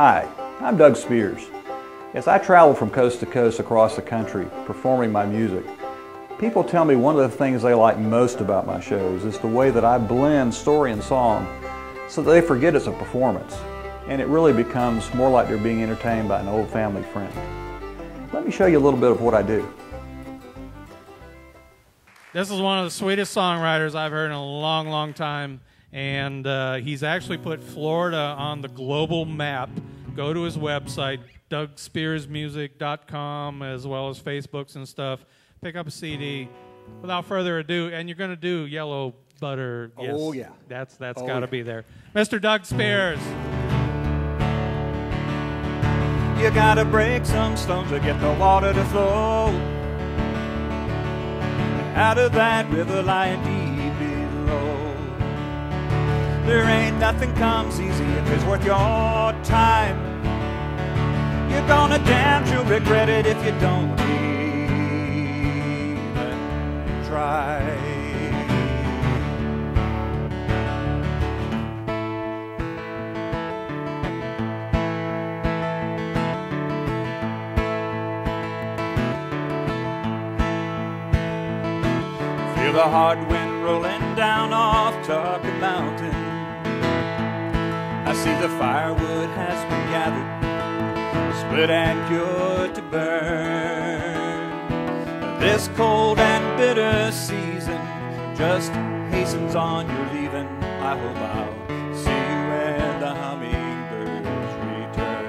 Hi, I'm Doug Spears. As I travel from coast to coast across the country performing my music, people tell me one of the things they like most about my shows is the way that I blend story and song so that they forget it's a performance and it really becomes more like they're being entertained by an old family friend. Let me show you a little bit of what I do. This is one of the sweetest songwriters I've heard in a long, long time, and he's actually put Florida on the global map. Go to his website, DougSpearsMusic.com, as well as Facebooks and stuff. Pick up a CD. Without further ado, and you're going to do Yellow Butter. Yes, oh, yeah. That's got to be there. Mr. Doug Spears. You gotta break some stones to get the water to flow out of that river lying deep below. There ain't nothing comes easy if it's worth your time. You're gonna damn sure regret it if you don't even try. Feel the hard wind rolling down off Tucker Mountain. I see the firewood has been gathered, split and cured to burn. This cold and bitter season just hastens on your leaving. I hope I'll see you when the hummingbirds return.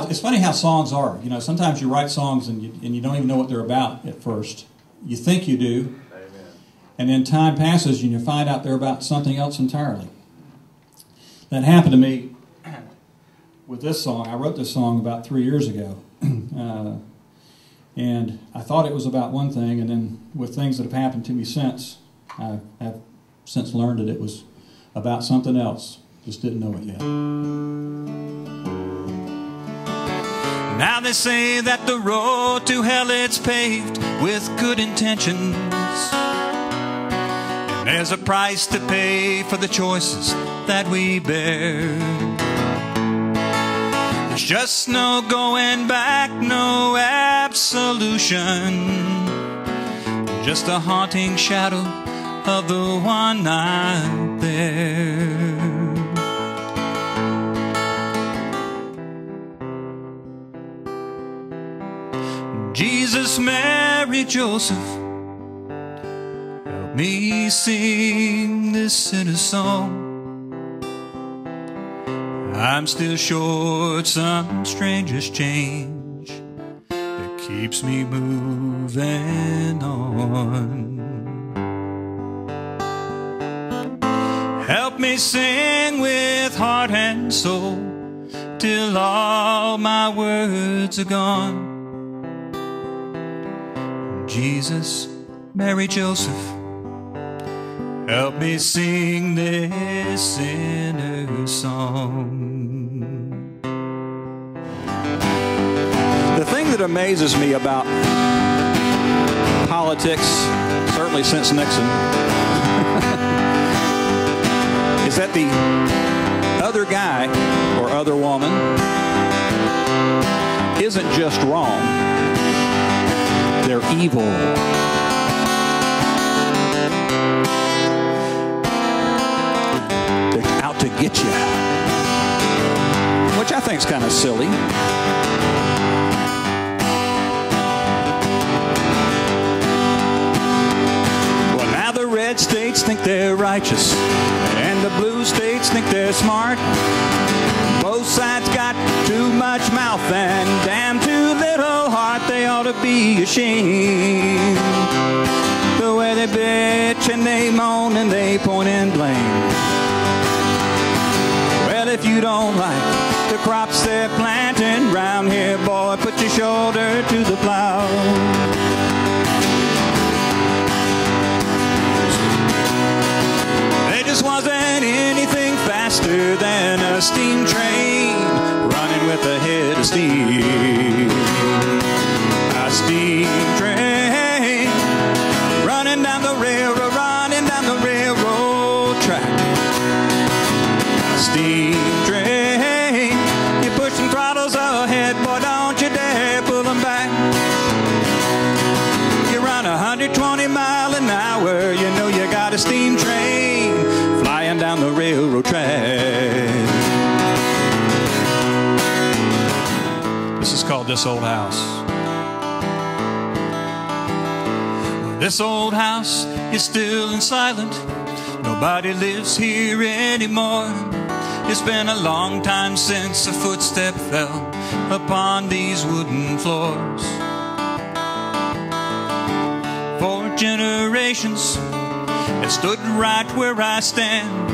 It's funny how songs are. You know, sometimes you write songs and you don't even know what they're about at first. You think you do, Amen. And then time passes and you find out they're about something else entirely. That happened to me with this song. I wrote this song about 3 years ago, and I thought it was about one thing, and then with things that have happened to me since, I have since learned that it was about something else. Just didn't know it yet. Now they say that the road to hell it's paved with good intentions, and there's a price to pay for the choices that we bear. There's just no going back, no absolution, just a haunting shadow of the one out there. Jesus, Mary, Joseph, help me sing this sinner song. I'm still short some strangest change that keeps me moving on. Help me sing with heart and soul till all my words are gone. Jesus, Mary, Joseph, help me sing this sinner song. The thing that amazes me about politics, certainly since Nixon, is that the other guy or other woman isn't just wrong. They're evil. They're out to get you, which I think is kind of silly. Well, now the red states think they're righteous, and the blue states think they're smart. Both sides got too much mouth and damn too little heart. They ought to be ashamed. The way they bitch and they moan and they point and blame. Well, if you don't like the crops they're planting round here, boy, put your shoulder to the plow. There just wasn't anything faster than a steam train running with a head of steam. A steam train running down the railroad track. steam train. You're pushing throttles ahead, boy, don't you dare pull them back. You run 120 miles an hour, you know you got a steam train flying down the railroad track. This is called This Old House. This old house is still and silent. Nobody lives here anymore. It's been a long time since a footstep fell upon these wooden floors. For generations, it stood right where I stand.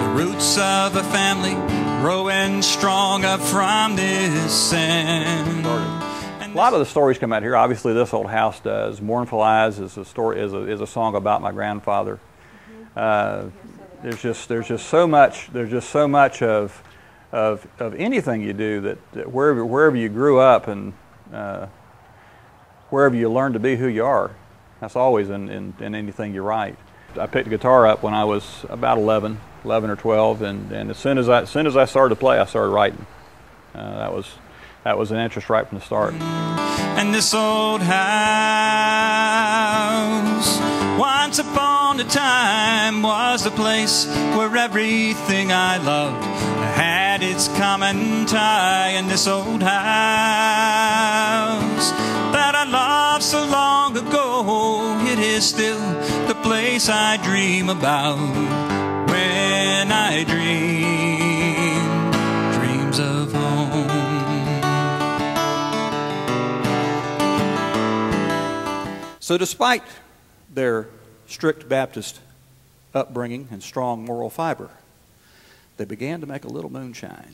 The roots of a family growing strong up from this sand. A lot of the stories come out here. Obviously, This Old House does. Mournful Eyes is a story, is a song about my grandfather. There's just so much. There's just so much of anything you do that wherever you grew up and wherever you learn to be who you are, that's always in anything you write. I picked the guitar up when I was about 11 or 12, and as soon as I started to play, I started writing. That was an interest right from the start. And this old house, once upon a time, was the place where everything I loved had its common tie. And this old house that I loved so long ago, it is still the place I dream about when I dream dreams of home. So despite their strict Baptist upbringing and strong moral fiber, they began to make a little moonshine.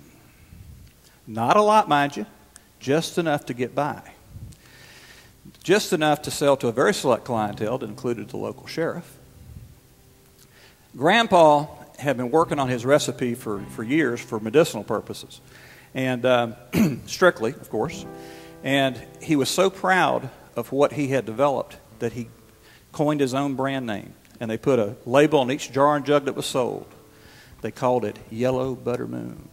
Not a lot, mind you, just enough to get by. Just enough to sell to a very select clientele that included the local sheriff. Grandpa had been working on his recipe for years for medicinal purposes, and strictly, of course, and he was so proud of what he had developed that he coined his own brand name, and they put a label on each jar and jug that was sold. They called it Yellow Butter Moon.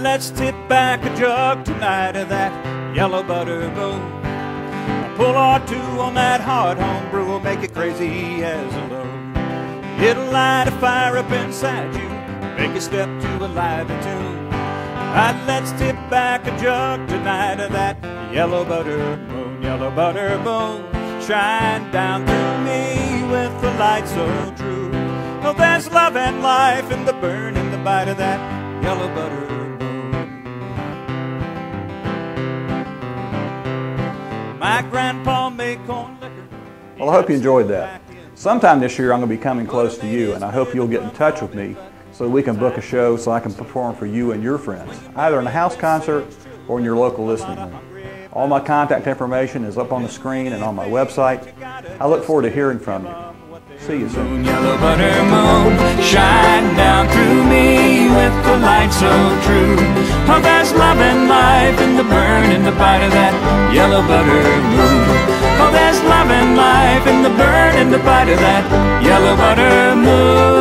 Let's tip back a jug tonight of that yellow butter moon. A pull or two on that hard home brew will make it crazy as a load. It'll light a fire up inside you, make you step to a lively tune. Let's tip back a jug tonight of that yellow butter moon. Yellow butter moon, shine down through me with the light so true. Oh, there's love and life in the burn and the bite of that yellow butter moon. My grandpa made corn liquor. Well, I hope you enjoyed that. Sometime this year I'm going to be coming close to you, and I hope you'll get in touch with me so we can book a show so I can perform for you and your friends, either in a house concert or in your local listening room. All my contact information is up on the screen and on my website. I look forward to hearing from you. See you soon. Yellow butter moon, shine down through me with the light so true. Oh, there's love and life in the burn and the bite of that yellow butter moon. Oh, there's love and life in the burn and the bite of that yellow butter moon.